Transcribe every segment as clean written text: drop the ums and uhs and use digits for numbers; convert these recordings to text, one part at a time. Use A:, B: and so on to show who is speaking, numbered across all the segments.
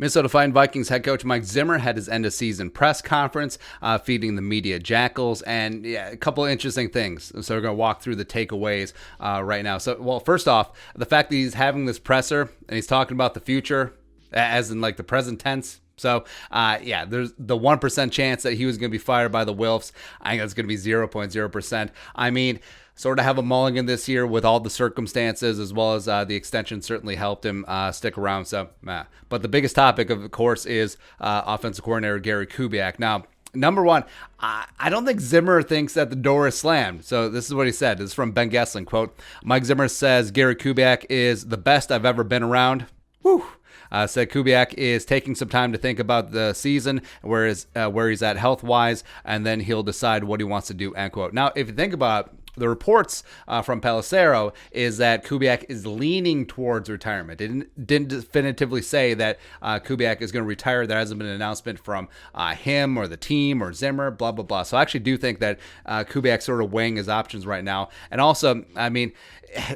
A: Minnesota Fighting Vikings head coach Mike Zimmer had his end of season press conference, feeding the media jackals, and yeah, a couple of interesting things. So we're going to walk through the takeaways right now. So, well, first off, the fact that he's having this presser and he's talking about the future, as in like the present tense. So, yeah, there's the 1% chance that he was going to be fired by the Wilfs. I think that's going to be 0.0%. I mean, sort of have a mulligan this year with all the circumstances, as well as the extension certainly helped him stick around. So, but the biggest topic, of course, is offensive coordinator Gary Kubiak. Now, number one, I don't think Zimmer thinks that the door is slammed. So this is what he said. This is from Ben Gessling, quote, Mike Zimmer says Gary Kubiak is the best I've ever been around. Whew. Said Kubiak is taking some time to think about the season, where he's at health-wise, and then he'll decide what he wants to do, end quote. Now, if you think about it, the reports from Pelissero is that Kubiak is leaning towards retirement. It didn't definitively say that Kubiak is going to retire. There hasn't been an announcement from him or the team or Zimmer, blah, blah, blah. So I actually do think that Kubiak's sort of weighing his options right now. And also, I mean,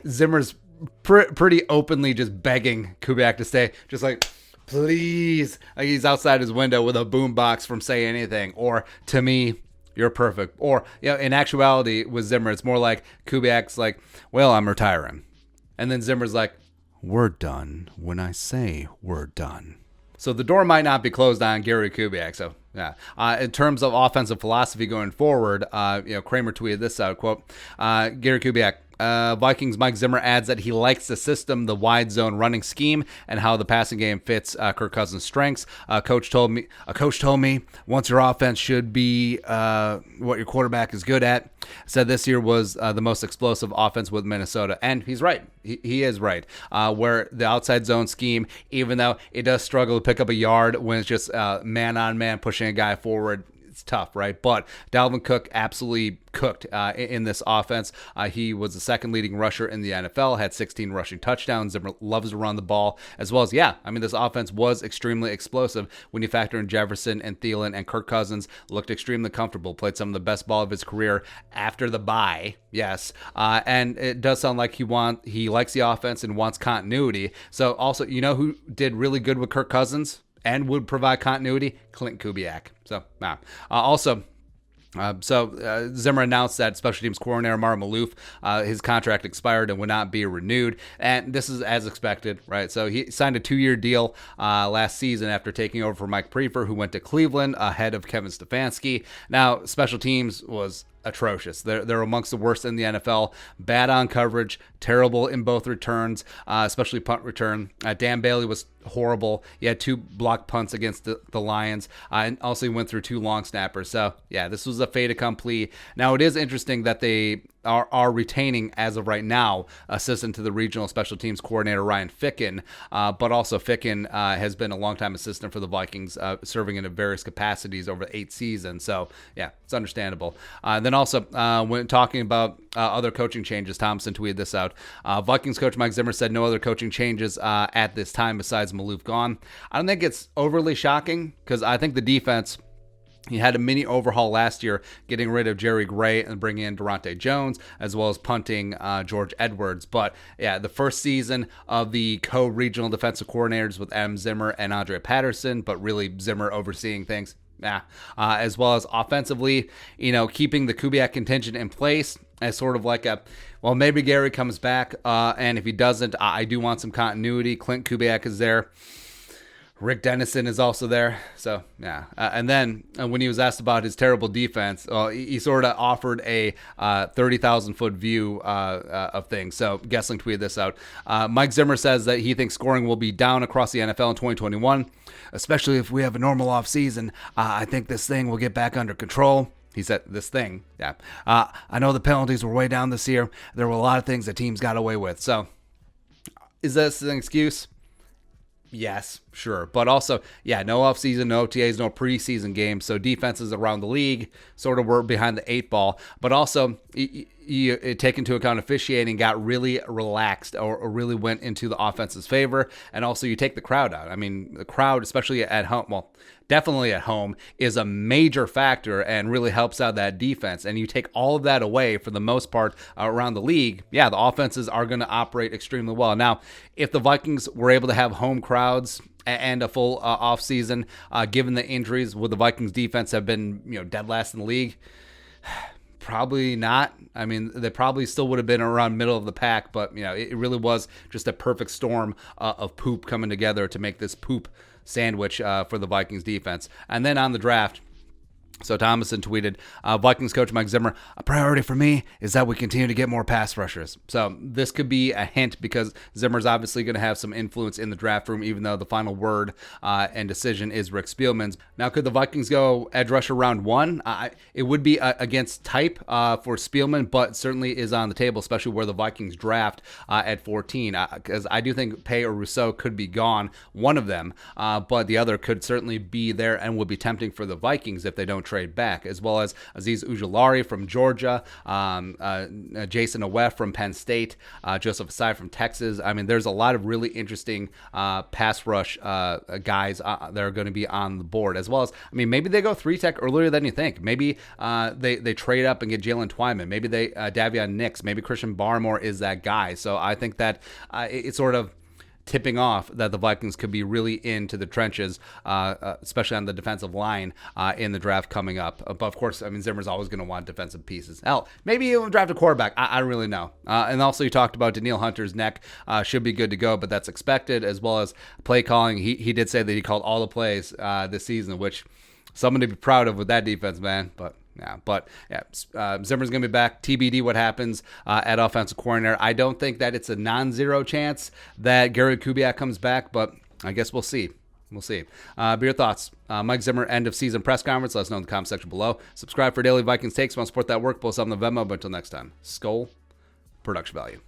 A: Zimmer's pretty openly just begging Kubiak to stay, just like, please. Like he's outside his window with a boombox from Say Anything, or to me, you're perfect. Or, you know, in actuality with Zimmer, it's more like Kubiak's like, well, I'm retiring. And then Zimmer's like, we're done when I say we're done. So the door might not be closed on Gary Kubiak. So, yeah. In terms of offensive philosophy going forward, Kramer tweeted this out, quote, Gary Kubiak, Vikings Mike Zimmer adds that he likes the system, the wide zone running scheme, and how the passing game fits Kirk Cousins' strengths. A coach told me once your offense should be what your quarterback is good at. Said this year was the most explosive offense with Minnesota, and he's right. He is right. Where the outside zone scheme, even though it does struggle to pick up a yard when it's just man on man pushing a guy forward, it's tough, right? But Dalvin Cook absolutely cooked in this offense. He was the second leading rusher in the NFL, had 16 rushing touchdowns. Zimmer loves to run the ball, as well as, this offense was extremely explosive when you factor in Jefferson and Thielen, and Kirk Cousins looked extremely comfortable, played some of the best ball of his career after the bye, yes. And it does sound like he likes the offense and wants continuity. So also, you know who did really good with Kirk Cousins and would provide continuity? Clint Kubiak. So, Zimmer announced that special teams coordinator Marwan Maalouf, his contract expired and would not be renewed. And this is as expected, right? So he signed a 2-year deal last season after taking over for Mike Prefer, who went to Cleveland ahead of Kevin Stefanski. Now, special teams was atrocious. They're amongst the worst in the NFL. Bad on coverage, terrible in both returns, especially punt return. Dan Bailey was horrible. He had 2 blocked punts against the Lions, and also he went through 2 long snappers. So, yeah, this was a fait accompli. Now, it is interesting that they are retaining, as of right now, assistant to the regional special teams coordinator Ryan Ficken, but also Ficken has been a longtime assistant for the Vikings, serving in various capacities over 8 seasons. So, yeah, it's understandable. Then also, when talking about other coaching changes, Thompson tweeted this out. Vikings coach Mike Zimmer said no other coaching changes at this time besides Maalouf gone. I don't think it's overly shocking, because I think the defense, he had a mini overhaul last year, getting rid of Jerry Gray and bringing in Durante Jones, as well as punting George Edwards. But yeah, the first season of the co-regional defensive coordinators with M. Zimmer and Andre Patterson, but really Zimmer overseeing things. As well as offensively, keeping the Kubiak contingent in place as sort of like maybe Gary comes back, and if he doesn't, I do want some continuity. Clint Kubiak is there. Rick Dennison is also there. So, yeah. And then when he was asked about his terrible defense, he sort of offered a 30,000-foot view of things. So, Gessling tweeted this out. Mike Zimmer says that he thinks scoring will be down across the NFL in 2021, especially if we have a normal offseason. I think this thing will get back under control. He said this thing. Yeah. I know the penalties were way down this year. There were a lot of things that teams got away with. So, is this an excuse? Yes, sure. But also, no offseason, no OTAs, no preseason games. So defenses around the league sort of were behind the 8 ball. But also, you take into account officiating got really relaxed or really went into the offense's favor. And also, you take the crowd out. I mean, the crowd, especially at home, definitely at home, is a major factor and really helps out that defense. And you take all of that away for the most part around the league, the offenses are going to operate extremely well. Now, if the Vikings were able to have home crowds and a full off season, given the injuries. Would the Vikings defense have been dead last in the league? Probably not. I mean, they probably still would have been around middle of the pack, but it really was just a perfect storm of poop coming together to make this poop sandwich for the Vikings defense. And then on the draft, so Thomason tweeted, Vikings coach Mike Zimmer, a priority for me is that we continue to get more pass rushers. So this could be a hint because Zimmer's obviously going to have some influence in the draft room, even though the final word and decision is Rick Spielman's. Now, could the Vikings go edge rusher round 1? It would be against type for Spielman, but certainly is on the table, especially where the Vikings draft at 14, because I do think Pay or Rousseau could be gone, one of them, but the other could certainly be there and would be tempting for the Vikings if they don't trade back, as well as Azeez Ujulari from Georgia, Jason Aweh from Penn State, Joseph Asai from Texas. I mean, there's a lot of really interesting pass rush guys that are going to be on the board, as well as, I mean, maybe they go 3-tech earlier than you think. Maybe they trade up and get Jalen Twyman. Maybe they Davion Nix. Maybe Christian Barmore is that guy. So I think that it's sort of tipping off that the Vikings could be really into the trenches, especially on the defensive line in the draft coming up. But of course, I mean, Zimmer's always going to want defensive pieces. Hell, maybe he'll draft a quarterback. I don't really know. And also, you talked about Danielle Hunter's neck should be good to go, but that's expected, as well as play calling. He did say that he called all the plays this season, which someone to be proud of with that defense, man. Zimmer's going to be back. TBD what happens at offensive coordinator. I don't think that it's a non-zero chance that Gary Kubiak comes back, but I guess we'll see. We'll see. But your thoughts. Mike Zimmer, end of season press conference. Let us know in the comment section below. Subscribe for daily Vikings takes. Want to support that work? Post on the Venmo. But until next time, Skull Production Value.